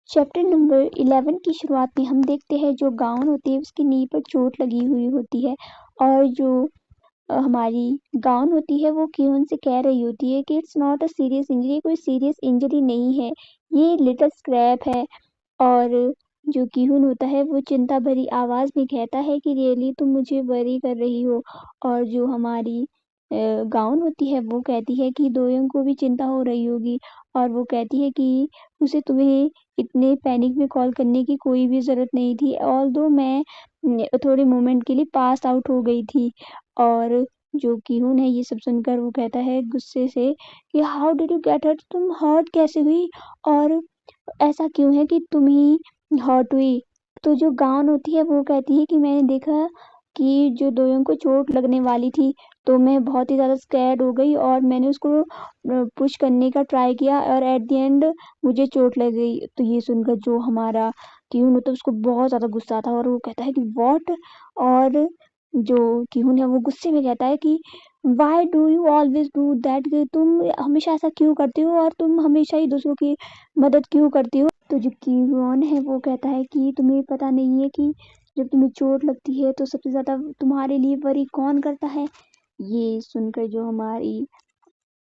Chapter number 11 की शुरुआत में हम देखते हैं जो गाउन होती है उसकी नी पर चोट लगी हुई होती है और जो हमारी गाउन होती है वो क्यून से कह रही होती है कि it's not a serious injury, कोई सीरियस इंजरी नहीं है, ये लिटिल स्क्रैप है। और जो कीहून होता है वो चिंता भरी आवाज में कहता है कि रियली तुम मुझे वरी कर रही हो। और जो हमारी गाउन होती है वो कहती है कि दोयोंग को भी चिंता हो रही होगी और वो कहती है कि उसे तुम्हें इतने पैनिक में कॉल करने की कोई भी ज़रूरत नहीं थी, ऑल्दो मैं थोड़े मोमेंट के लिए पास आउट हो गई थी। और जो कीहून है ये सब सुनकर वो कहता है गुस्से से कि how did you get hurt, तुम हर्ट कैसे हुई और ऐसा क्यों है कि तुम ही हर्ट हुई। तो जो गाउन होती है वो कहती है कि मैंने देखा कि जो दोयों को चोट लगने वाली थी तो मैं बहुत ही ज़्यादा स्कैर्ड हो गई और मैंने उसको पुश करने का ट्राई किया और एट द एंड मुझे चोट लग गई। तो ये सुनकर जो हमारा क्यून होता है उसको बहुत ज़्यादा गुस्सा आता है और वो कहता है कि व्हाट। और जो क्यून है वो गुस्से में कहता है कि why do you always do that, तुम हमेशा ऐसा क्यों करती हो और तुम हमेशा ही दूसरों की मदद क्यों करती हो। तो जो कीवन है वो कहता है कि तुम्हें पता नहीं है कि जब तुम्हें चोट लगती है तो सबसे ज्यादा तुम्हारे लिए वरी कौन करता है। ये सुनकर जो हमारी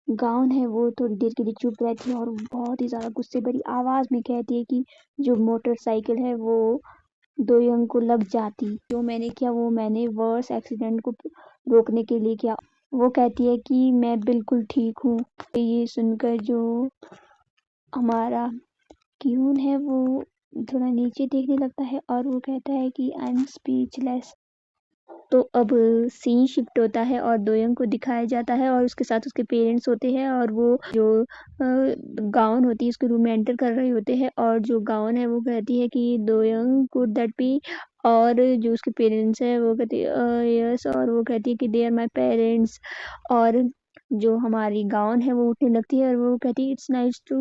गाउन है वो थोड़ी देर के लिए चुप रहती है और बहुत ही ज्यादा गुस्से भरी आवाज में कहती है कि जो मोटरसाइकिल है वो दोयंग को लग जाती, जो मैंने किया वो मैंने वर्स एक्सीडेंट को रोकने के लिए किया। वो कहती है कि मैं बिल्कुल ठीक हूँ। ये सुनकर जो हमारा क्यून है वो थोड़ा नीचे देखने लगता है और वो कहता है कि आई एम स्पीचलेस। तो अब सीन शिफ्ट होता है और दोयंग को दिखाया जाता है और उसके साथ उसके पेरेंट्स होते हैं और वो जो गाउन होती है उसके रूम में एंटर कर रहे होते हैं और जो गाउन है वो कहती है कि दोयंग कुड दैट बी। और जो उसके पेरेंट्स है वो कहती है यस और वो कहती है कि दे आर माई पेरेंट्स। और जो हमारी गाउन है वो उठने लगती है और वो कहती है it's nice to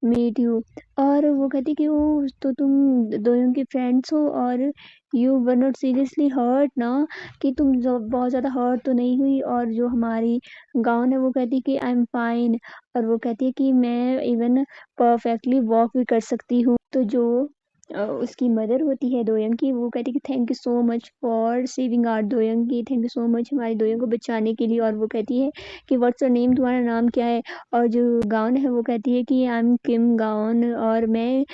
meet you. और वो कहती है कि वो तो तुम दोनों के फ्रेंड्स हो और you were not seriously hurt ना, कि तुम जो बहुत ज़्यादा हर्ट तो नहीं हुई। और जो हमारी गाउन है वो कहती है कि आई एम फाइन और वो कहती है कि मैं इवन परफेक्टली वॉक भी कर सकती हूँ। तो जो उसकी मदर होती है दोयंग की वो कहती है कि thank you so much for saving our Doyoung की, थैंक यू सो मच हमारी दोयंग को बचाने के लिए। और वो कहती है कि व्हाट्स योर नेम, तुम्हारा नाम क्या है। और जो गाउन है वो कहती है कि आई एम किम गाउन और मैं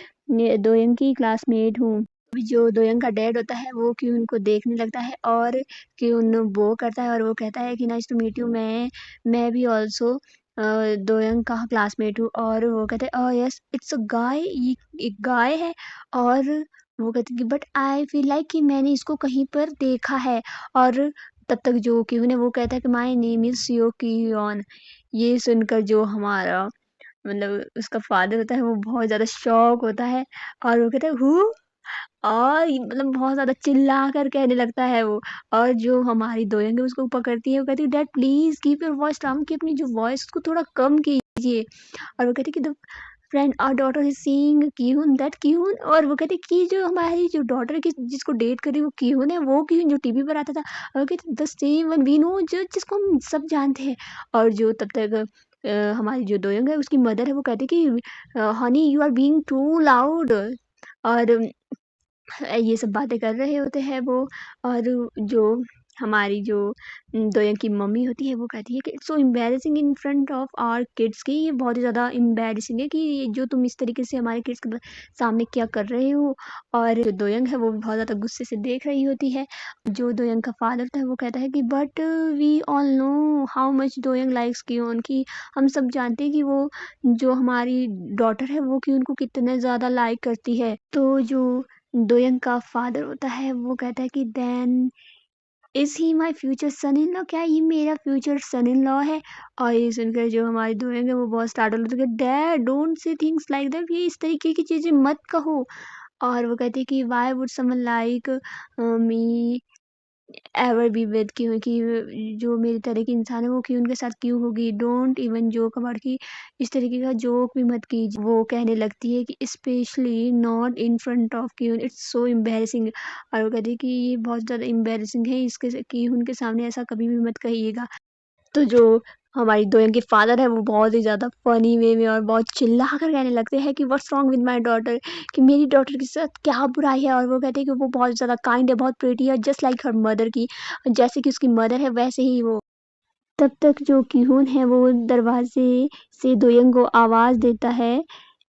दोयंग की क्लासमेट हूँ। अभी जो दोयंग का डैड होता है वो क्यून को देखने लगता है और क्यून वो करता है और वो कहता है कि नाइस टू मीट यू, मैं भी ऑल्सो दोयंग का क्लासमेट हूँ। और वो कहते हैं ओह यस इट्स अ गाय, ये एक गाय है। और वो कहते हैं कि बट आई फील लाइक कि मैंने इसको कहीं पर देखा है। और तब तक जो क्यून है वो कहता है कि माय नेम इज सियो कियोन। ये सुनकर जो हमारा मतलब उसका फादर होता है वो बहुत ज़्यादा शॉक होता है और वो कहता है हु। और मतलब बहुत ज़्यादा चिल्ला कर कहने लगता है वो। और जो हमारी दोयंग है उसको पकड़ती है, वो कहती है dad please keep your voice down, कि अपनी जो वॉइस उसको थोड़ा कम कीजिए। और वो कहती है कि the friend our daughter is seeing Kihoon that Kihoon. और वो कहती है कि जो हमारी जो डॉटर की जिसको डेट करी वो कीहुन है, वो कीहुन जो टीवी पर आता था। और वो कहती the same one we know, जो जिसको हम सब जानते हैं। और जो तब तक हमारी जो दोयंग है उसकी मदर है वो कहती है कि honey you are being too loud. और ये सब बातें कर रहे होते हैं वो। और जो हमारी जो दोयंग की मम्मी होती है वो कहती है कि it's so embarrassing in front of our kids, की ये बहुत ही ज़्यादा एम्बैरेसिंग है कि ये जो तुम इस तरीके से हमारे किड्स के सामने क्या कर रहे हो। और जो दोयंग है वो भी बहुत ज़्यादा गुस्से से देख रही होती है। जो दोयंग का फादर होता है वो कहता है कि but we all know how much Doyoung likes Kiyeon, की हम सब जानते हैं कि वो जो हमारी डॉटर है वो कि उनको कितने ज़्यादा लाइक करती है। तो जो दोयंग का फादर होता है वो कहता है कि then is he my future son in law, क्या ये मेरा फ्यूचर सन इन लॉ है। और ये सुनकर जो हमारी दोयंग है वो बहुत स्टार्टल होती है, dad don't say things like that, ये इस तरीके की चीजें मत कहो। और वो कहती है कि why would someone like me ever be with, क्योंकि जो मेरी तरह की इंसान है वो क्यों उनके साथ क्यों होगी। डोंट इवन जोक अबाउट, की इस तरीके का जोक भी मत कीजिए। वो कहने लगती है कि specially not in front of Quinn, it's so embarrassing. और वो कहती है कि ये बहुत ज़्यादा एम्बैरेसिंग है, इसके क्यून के सामने ऐसा कभी भी मत कहिएगा। तो जो हमारी दोयन के फादर है वो बहुत ही ज़्यादा फनी वे में और बहुत चिल्ला कर कहने लगते हैं कि what's wrong with my daughter, कि मेरी डॉटर के साथ क्या बुराई है। और वो कहते हैं कि वो बहुत ज़्यादा काइंड है, बहुत प्रीटी है, जस्ट लाइक हर मदर की, जैसे कि उसकी मदर है वैसे ही वो। तब तक जो किहुन है वो दरवाजे से दोयंग को आवाज़ देता है।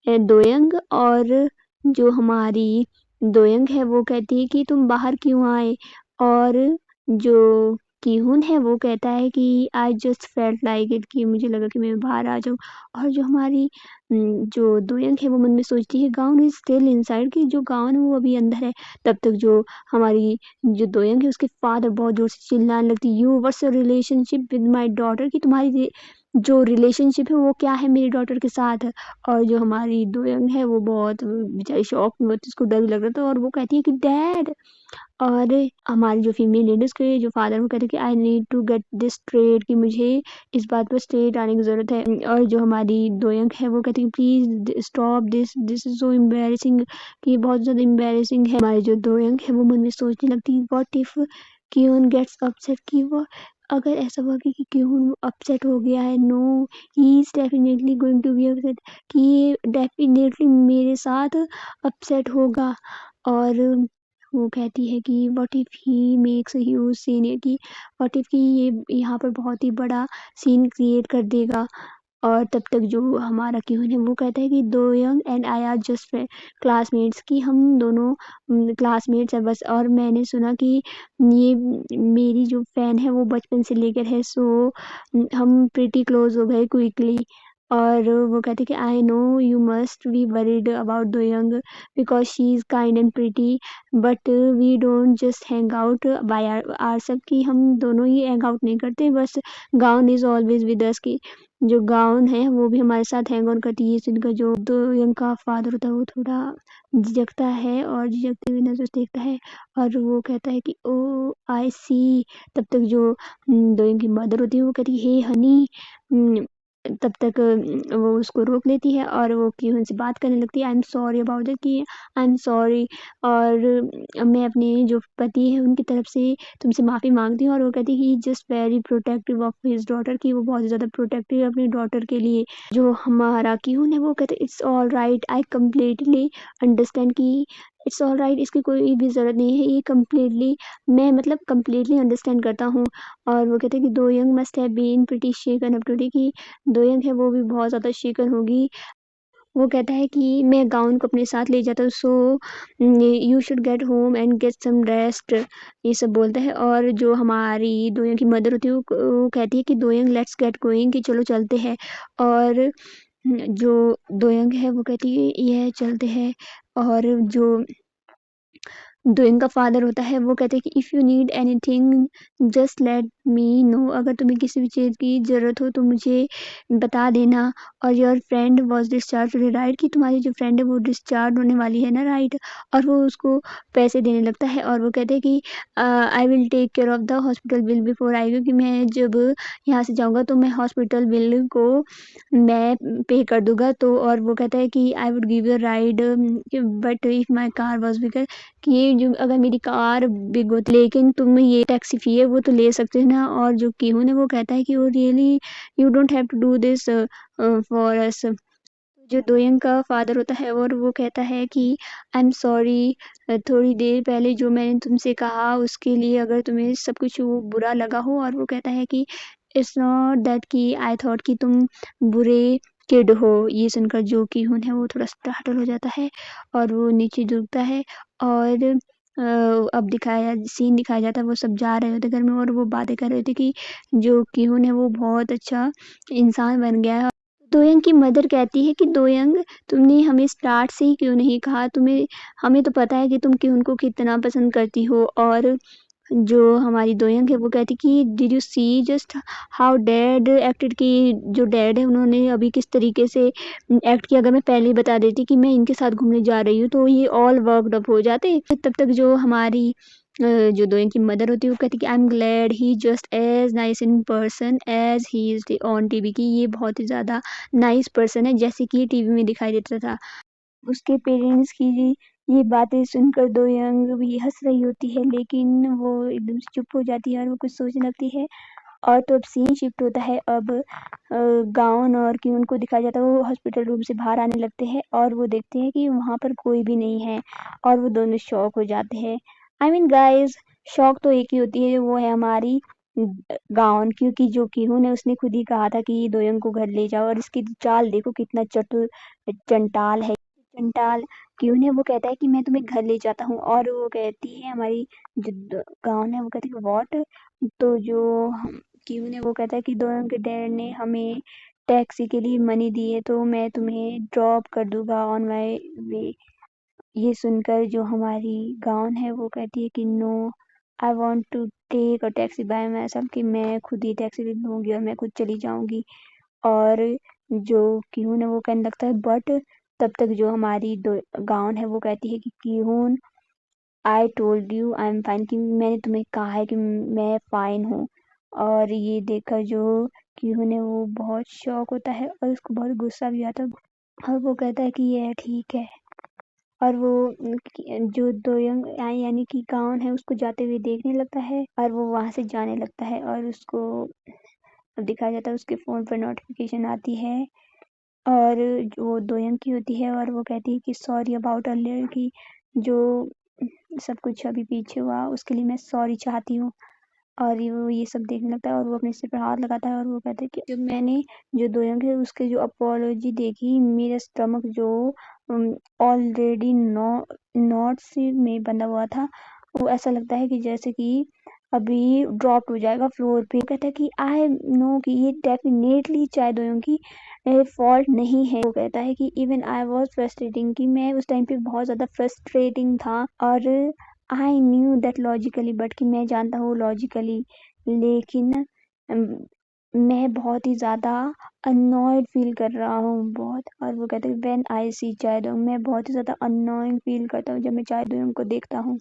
दोयंग, और जो हमारी दोयंग है वो कहती है कि तुम बाहर क्यों आए। और जो किहुन है वो कहता है कि I just felt like it, कि मुझे लगा कि मैं बाहर आ जाऊं। और जो हमारी जो दोयंग है वो मन में सोचती है गाउन इज स्टिल इनसाइड, कि जो गाउन है वो अभी अंदर है। तब तक जो हमारी जो दोयंग है उसके फादर बहुत जोर से चिल्लाने लगती, you what's your relationship with my daughter, कि तुम्हारी जो रिलेशनशिप है वो क्या है मेरी डॉटर के साथ। और जो हमारी दोयंग है वो बहुत बेचारी शॉक में होती, उसको डर भी लग रहा था और वो कहती है कि डैड। और हमारी जो फीमेल लीड उसके जो फादर वो कहते हैं कि I need to get this straight, कि मुझे इस बात पर स्ट्रेट आने की ज़रूरत है। और जो हमारी दोयंग है वो कहती है please stop this, this is so embarrassing, कि ये बहुत ज़्यादा एम्बैरेसिंग है। हमारी जो दोयंग है वो मन में सोचने लगती है what if Quinn gets upset, कि वो अगर ऐसा हुआ कि क्यून अपसेट हो गया है, no he is definitely going to be upset, कि ये डेफिनेटली मेरे साथ अपसेट होगा। और वो कहती है कि what if he makes a huge scene, कि व्हाट इफ कि ये यहाँ पर बहुत ही बड़ा सीन क्रिएट कर देगा। और तब तक जो हमारा क्यून है वो कहता है कि Doyoung and I are just classmates, कि हम दोनों क्लासमेट्स है बस। और मैंने सुना कि ये मेरी जो फैन है वो बचपन से लेकर है, सो हम प्रीटी क्लोज हो गए क्विकली। और वो कहते कि I know you must be worried about Doyoung because she is kind and pretty, but we don't just hang out by ourselves, कि हम दोनों ही हैंग आउट नहीं करते, बस gown is always with us, की जो गाउन है वो भी हमारे साथ हैंग ऑन करती है। इनका जो दोयंग का फादर होता है वो थोड़ा झिझकता है और झिझकते हुए नजर से देखता है और वो कहता है कि ओ आई सी। तब तक जो दोयंग की मदर होती है वो कहती है हे हनी। तब तक वो उसको रोक लेती है और वो क्यून से बात करने लगती है, I am sorry about that, कि आई एम सॉरी, और मैं अपने जो पति है उनकी तरफ से तुमसे माफ़ी मांगती हूँ। और वो कहती है he just very protective of his daughter, की वो बहुत ज़्यादा प्रोटेक्टिव है अपनी डॉटर के लिए। जो हमारा क्यून है वो कहते it's all right, I completely understand, की इट्स ऑल राइट, इसकी कोई भी ज़रूरत नहीं है, ये कम्प्लीटली मैं मतलब कम्प्लीटली अंडरस्टैंड करता हूँ। और वो कहते हैं कि Doyoung must have been pretty shaken up today, की दोयंग है वो भी बहुत ज़्यादा शेकन होगी। वो कहता है कि मैं गाउन को अपने साथ ले जाता हूँ, so you should get home and get some rest, ये सब बोलता है। और जो हमारी दोयंग की मदर होती है वो कहती है कि दोयंग लेट्स गेट गोइंग, कि चलो चलते हैं। और जो दोयंग है वो कहती है यह चलते हैं। और जो दोइंग का फादर होता है वो कहते हैं कि if you need anything just let me know, अगर तुम्हें किसी भी चीज़ की ज़रूरत हो तो मुझे बता देना। और your friend was discharge today right, कि तुम्हारी जो फ्रेंड है वो डिस्चार्ज होने वाली है ना राइट। और वो उसको पैसे देने लगता है और वो कहते हैं कि I will take care of the hospital bill before I go, कि मैं जब यहाँ से जाऊँगा तो मैं हॉस्पिटल बिल को मैं पे कर दूंगा। तो और वो कहता है कि I would give you ride but if my car was bigger, कि ये जो अगर मेरी कार बिग होती लेकिन तुम ये टैक्सी फी है वो तो ले सकते हो ना। और जो कीहून है वो कहता है कि वो really you don't have to do this for us. जो दोयंग का फादर होता है और वो कहता है कि आई एम सॉरी, थोड़ी देर पहले जो मैंने तुमसे कहा उसके लिए अगर तुम्हें सब कुछ वो बुरा लगा हो। और वो कहता है कि इट्स नॉट दैट, कि आई थॉट कि तुम बुरे किड हो। ये सुनकर जो कीहून है वो थोड़ा स्टार्टल हो जाता है और वो नीचे झुकता है। और अब सीन दिखाया जाता है वो सब जा रहे होते घर में और वो बातें कर रहे थे कि जो कीहून है वो बहुत अच्छा इंसान बन गया है। दोयंग की मदर कहती है कि दोयंग तुमने हमें स्टार्ट से ही क्यों नहीं कहा, तुम्हें हमें तो पता है कि तुम क्यों उनको कितना पसंद करती हो। और जो हमारी दोयंग है वो कहती कि did you see just how dad acted, की जो डैड है उन्होंने अभी किस तरीके से एक्ट किया। अगर मैं पहले ही बता देती कि मैं इनके साथ घूमने जा रही हूँ तो ये ऑल वर्कड अप हो जाते। तब तक जो हमारी जो दोयंग की मदर होती है वो कहती कि I am glad he just as nice in person as he is on TV, की ये बहुत ही ज़्यादा नाइस पर्सन है जैसे कि ये टीवी में दिखाई देता था। उसके पेरेंट्स की ये बातें सुनकर दोयंग भी हंस रही होती है लेकिन वो एकदम से चुप हो जाती है और वो कुछ सोचने लगती है। और तो अब सीन शिफ्ट होता है। अब गाउन और क्यून को दिखाया जाता है, वो हॉस्पिटल रूम से बाहर आने लगते हैं और वो देखते हैं कि वहाँ पर कोई भी नहीं है और वो दोनों शॉक हो जाते हैं। आई मीन गाइस, शॉक तो एक ही होती है, वो है हमारी गाउन, क्योंकि जो कीहू ने उसने खुद ही कहा था कि दोयंग को घर ले जाओ और इसकी चाल देखो कितना चतुर चंटाल है। चंटाल क्यों ने वो कहता है कि मैं तुम्हें घर ले जाता हूँ और वो कहती है हमारी जो गाउन है वो कहती है व्हाट। तो जो क्यों ने वो कहता है कि दोनों के डैड ने हमें टैक्सी के लिए मनी दी है तो मैं तुम्हें ड्रॉप कर दूंगा ऑन माय वे। ये सुनकर जो हमारी गाउन है वो कहती है कि no, I want to take a taxi by myself, कि मैं खुद ही टैक्सी लूंगी और मैं खुद चली जाऊंगी। और जो क्यून है वो कहने लगता है बट तब तक जो हमारी गाउन है वो कहती है कि Quinn, I told you I am fine, कि मैंने तुम्हें कहा है कि मैं फाइन हूँ। और ये देखकर जो क्यून है वो बहुत शॉक होता है और उसको बहुत गुस्सा भी आता है और वो कहता है कि ये ठीक है। और वो जो दोयंग यानी कि गाउन है उसको जाते हुए देखने लगता है और वो वहां से जाने लगता है और उसको दिखाया जाता है उसके फोन पर नोटिफिकेशन आती है और वो दोयंग की होती है और वो कहती है कि सॉरी अबाउट अर्लियर, की जो सब कुछ अभी पीछे हुआ उसके लिए मैं सॉरी चाहती हूँ। और वो ये सब देखने लगता है और वो अपने सिर पर हाथ लगाता है और वो कहता है कि जब मैंने जो दोयंग है उसके जो अपोलॉजी देखी, मेरा स्टमक जो ऑलरेडी नॉट्स में बंधा हुआ था, वो ऐसा लगता है कि जैसे कि अभी ड्रॉप हो जाएगा फ्लोर पे। वो कहता है कि आई नो कि ये डेफिनेटली चाय दोयंग की फॉल्ट नहीं है। वो कहता है कि इवन आई वॉज फ्रस्ट्रेटिंग, कि मैं उस टाइम पे बहुत ज़्यादा फ्रस्ट्रेटिंग था और I knew that logically, but कि मैं जानता हूँ लॉजिकली, लेकिन मैं बहुत ही ज़्यादा अननॉयड फील कर रहा हूँ बहुत। और वो कहते हैं व्हेन आई सी चाय दोयंग, मैं बहुत ही ज़्यादा अननॉइंग फील करता हूँ जब मैं चाय दोयंग को देखता हूँ।